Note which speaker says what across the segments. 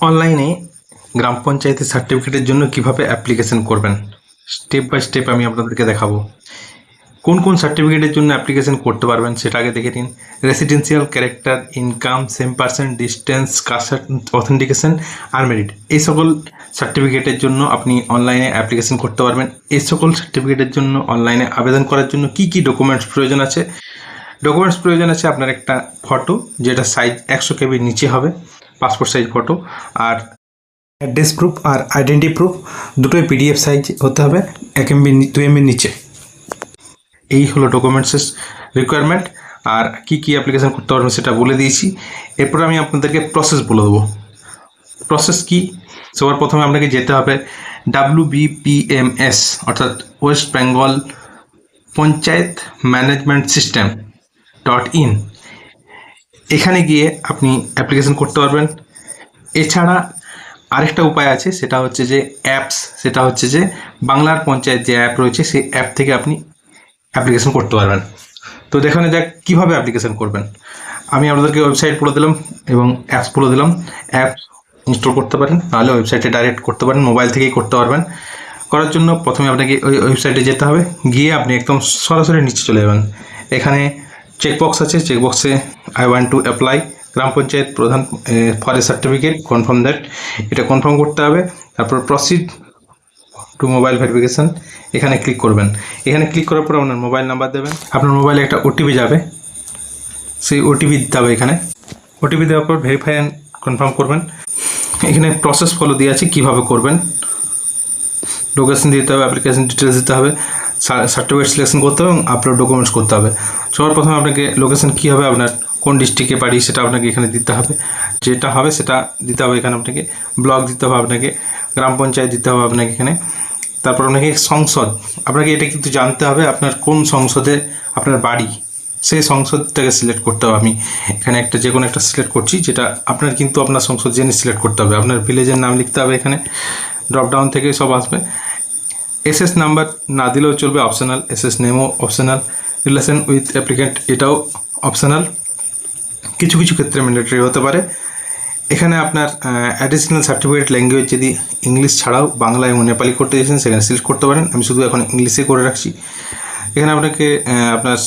Speaker 1: অনলাইনে গ্রাম পঞ্চায়েতের সার্টিফিকেটের জন্য কিভাবে অ্যাপ্লিকেশন করবেন স্টেপ বাই স্টেপ আমি আপনাদেরকে দেখাবো। কোন কোন সার্টিফিকেটের জন্য অ্যাপ্লিকেশন করতে পারবেন সেটা আগে দেখে নিন। Residential character, income, same percent, distance, caste authentication আর মেরিট, এই সকল সার্টিফিকেটের জন্য আপনি অনলাইনে অ্যাপ্লিকেশন করতে পারবেন। এই সকল সার্টিফিকেটের জন্য অনলাইনে আবেদন করার জন্য কি কি ডকুমেন্টস প্রয়োজন আছে? ডকুমেন্টস প্রয়োজন আছে আপনার একটা ফটো, যেটা সাইজ 100 KB নিচে হবে, পাসপোর্ট সাইজ ফটো, আর অ্যাড্রেস প্রুফ আর আইডেন্টি প্রুফ দুটোই PDF সাইজ হতে হবে, 1 MB 2 MB নিচে। এই হলো ডকুমেন্টসের রিকোয়ারমেন্ট। আর কি কি অ্যাপ্লিকেশন করতে পারবেন সেটা বলে দিয়েছি। এরপর আমি আপনাদেরকে প্রসেস বলে দেবো। প্রসেস কি? সবার প্রথমে আপনাকে যেতে হবে WBPMS, অর্থাৎ West Bengal panchayat management system .in। এখানে গিয়ে আপনি অ্যাপ্লিকেশন করতে পারবেন। এছাড়া আরেকটা উপায় আছে, সেটা হচ্ছে যে অ্যাপস, সেটা হচ্ছে যে বাংলার পঞ্চায়েত যে অ্যাপ রয়েছে সেই অ্যাপ থেকে আপনি অ্যাপ্লিকেশন করতে পারবেন। তো দেখানো যাক কীভাবে অ্যাপ্লিকেশন করবেন। আমি আপনাদেরকে ওয়েবসাইট বলে দিলাম এবং অ্যাপস বলে দিলাম। অ্যাপ ইনস্টল করতে পারেন, নাহলে ওয়েবসাইটে ডাইরেক্ট করতে পারেন, মোবাইল থেকেই করতে পারবেন। করার জন্য প্রথমে আপনাকে ওই ওয়েবসাইটে যেতে হবে, গিয়ে আপনি একদম সরাসরি নিচে চলে যাবেন। এখানে চেকবক্স আছে, চেকবক্সে আই ওয়ান্ট টু অ্যাপ্লাই গ্রাম পঞ্চায়েত প্রধান for A certificate, confirm that, এটা কনফার্ম করতে হবে। তারপর প্রসিড টু মোবাইল ভেরিফিকেশান, এখানে ক্লিক করবেন। এখানে ক্লিক করার পর আপনার মোবাইল নাম্বার দেবেন, আপনার মোবাইলে একটা OTP যাবে, সেই OTP দিতে হবে। এখানে OTP দেওয়ার পর ভেরিফাই অ্যান্ড কনফার্ম করবেন। এখানে প্রসেস ফলো দিয়ে আছে কীভাবে করবেন। লোকেশন দিতে হবে, অ্যাপ্লিকেশন ডিটেলস দিতে হবে, সার্টিফিকেট সিলেকশন করতে হবে এবং আপলোড ডকুমেন্টস করতে হবে। সবার প্রথমে আপনাকে লোকেশন কী হবে, আপনার কোন ডিস্ট্রিক্টে বাড়ি সেটা আপনাকে এখানে দিতে হবে, যেটা হবে সেটা দিতে হবে। এখানে আপনাকে ব্লক দিতে হবে, আপনাকে গ্রাম পঞ্চায়েত দিতে হবে আপনাকে এখানে। তারপর আপনাকে সংসদ, আপনাকে এটা কিন্তু জানতে হবে আপনার কোন সংসদে আপনার বাড়ি, সেই সংসদটাকে সিলেক্ট করতে হবে। আমি এখানে একটা যে কোনো একটা সিলেক্ট করছি, যেটা আপনার কিন্তু আপনার সংসদ জেনে সিলেক্ট করতে হবে। আপনার ভিলেজের নাম লিখতে হবে, এখানে ড্রপডাউন থেকে সব আসবে। SS নাম্বার না দিলেও চলবে, অপশনাল। SS নেমও অপশনাল। রিলেশন উইথ অ্যাপ্লিক্যান্ট, এটাও অপশনাল, কিছু কিছু ক্ষেত্রে ম্যান্ডেটরি হতে পারে। এখানে আপনার অ্যাডিশনাল সার্টিফিকেট ল্যাঙ্গুয়েজ যদি ইংলিশ ছাড়াও বাংলা এবং নেপালি করতে চাইছেন সেখানে সিলেক্ট করতে পারেন। আমি শুধু এখন ইংলিশে করে রাখছি। এখানে আপনাকে আপনার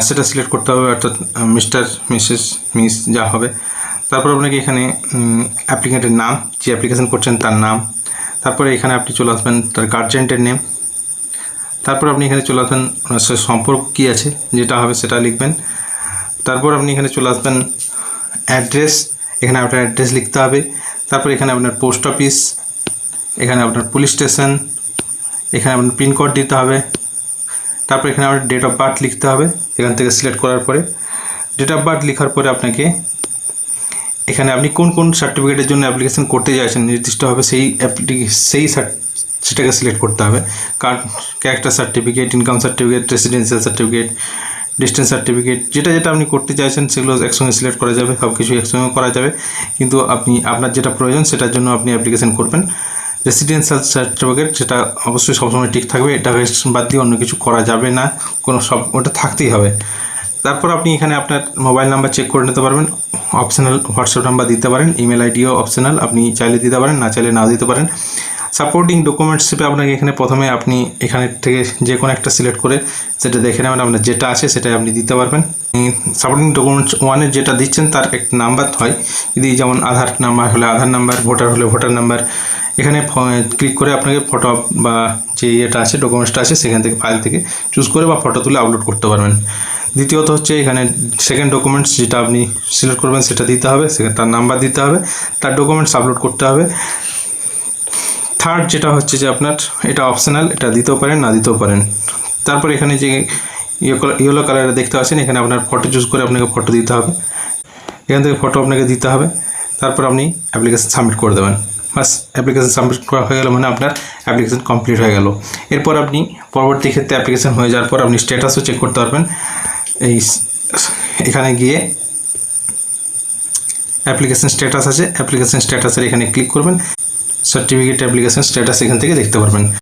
Speaker 1: সেটা সিলেক্ট করতে হবে, অর্থাৎ মিস্টার, মিসেস, মিস যা হবে। তারপর আপনাকে এখানে অ্যাপ্লিক্যান্টের নাম, যে অ্যাপ্লিকেশন করছেন তার নাম। তারপরে এখানে আপনি চলে আসবেন তার গার্জেন্টের নেম। তারপর আপনি এখানে চলে আসবেন ওনার সাথে সম্পর্ক কী আছে, যেটা হবে সেটা লিখবেন। তারপর আপনি এখানে চলে আসবেন অ্যাড্রেস, এখানে আপনার অ্যাড্রেস লিখতে হবে। তারপর এখানে আপনার পোস্ট অফিস, এখানে আপনার পুলিশ স্টেশন, এখানে আপনার পিনকোড দিতে হবে। তারপর এখানে আপনার ডেট অফ বার্থ লিখতে হবে। এখান থেকে সিলেক্ট করার পরে ডেট অফ বার্থ লেখার পরে আপনাকে এখানে আপনি কোন কোন সার্টিফিকেটের জন্য অ্যাপ্লিকেশন করতে চাইছেন নির্দিষ্টভাবে সেটাকে সিলেক্ট করতে হবে। Character certificate, income certificate, residential certificate, distance certificate, যেটা যেটা আপনি করতে চাইছেন সেগুলো একসঙ্গে সিলেক্ট করা যাবে, সব কিছু একসঙ্গে করা যাবে। কিন্তু আপনি আপনার যেটা প্রয়োজন সেটার জন্য আপনি অ্যাপ্লিকেশন করবেন। রেসিডেন্সিয়াল সার্টিফিকেট সেটা অবশ্যই সবসময় ঠিক থাকবে, এটা বাদ দিয়ে অন্য কিছু করা যাবে না, ওটা থাকতেই হবে। তারপর আপনি এখানে আপনার মোবাইল নাম্বার চেক করে নিতে পারবেন, অপশনাল হোয়াটসঅ্যাপ নাম্বার দিতে পারেন, ইমেল আইডিও অপশনাল, আপনি চাইলে দিতে পারেন, না চাইলে নাও দিতে পারেন। সাপোর্টিং ডকুমেন্টস হিসেবে আপনাকে এখানে প্রথমে আপনি এখানে থেকে যে কোনো একটা সিলেক্ট করে সেটা দেখে নেবেন, আপনার যেটা আছে সেটাই আপনি দিতে পারবেন। সাপোর্টিং ডকুমেন্টস 1-এর যেটা দিচ্ছেন তার একটা নাম্বার হয়, যদি যেমন আধার নাম্বার হলে আধার নাম্বার, ভোটার হলে ভোটার নাম্বার। এখানে ক্লিক করে আপনাকে ফটো বা যে এটা আছে ডকুমেন্টসটা আছে সেখান থেকে ফাইল থেকে চুজ করে বা ফটো তুলে আপলোড করতে পারবেন। দ্বিতীয়ত হচ্ছে এখানে সেকেন্ড ডকুমেন্টস যেটা আপনি সিলেক্ট করবেন সেটা দিতে হবে, সেখানে তার নাম্বার দিতে হবে, তার ডকুমেন্টস আপলোড করতে হবে। থার্ড যেটা হচ্ছে যে আপনার এটা অপশনাল, এটা দিতেও পারেন না দিতেও পারেন। তারপর এখানে যে ইয়েলো কালারে দেখতে পাচ্ছেন, এখানে আপনার ফটো চুজ করে আপনাকে ফটো দিতে হবে, এখান থেকে ফটো আপনাকে দিতে হবে। তারপর আপনি অ্যাপ্লিকেশন সাবমিট করে দেবেন। বাস, অ্যাপ্লিকেশন সাবমিট করা হয়ে গেল মানে আপনার অ্যাপ্লিকেশন কমপ্লিট হয়ে গেল। এরপর আপনি পরবর্তী ক্ষেত্রে অ্যাপ্লিকেশন হয়ে যাওয়ার পর আপনি স্ট্যাটাসও চেক করতে পারবেন। এখানে গিয়ে অ্যাপ্লিকেশন স্ট্যাটাস আছে, অ্যাপ্লিকেশন স্ট্যাটাসের এখানে ক্লিক করবেন, সার্টিফিকেট অ্যাপ্লিকেশন স্ট্যাটাস এখান থেকে দেখতে পারবেন।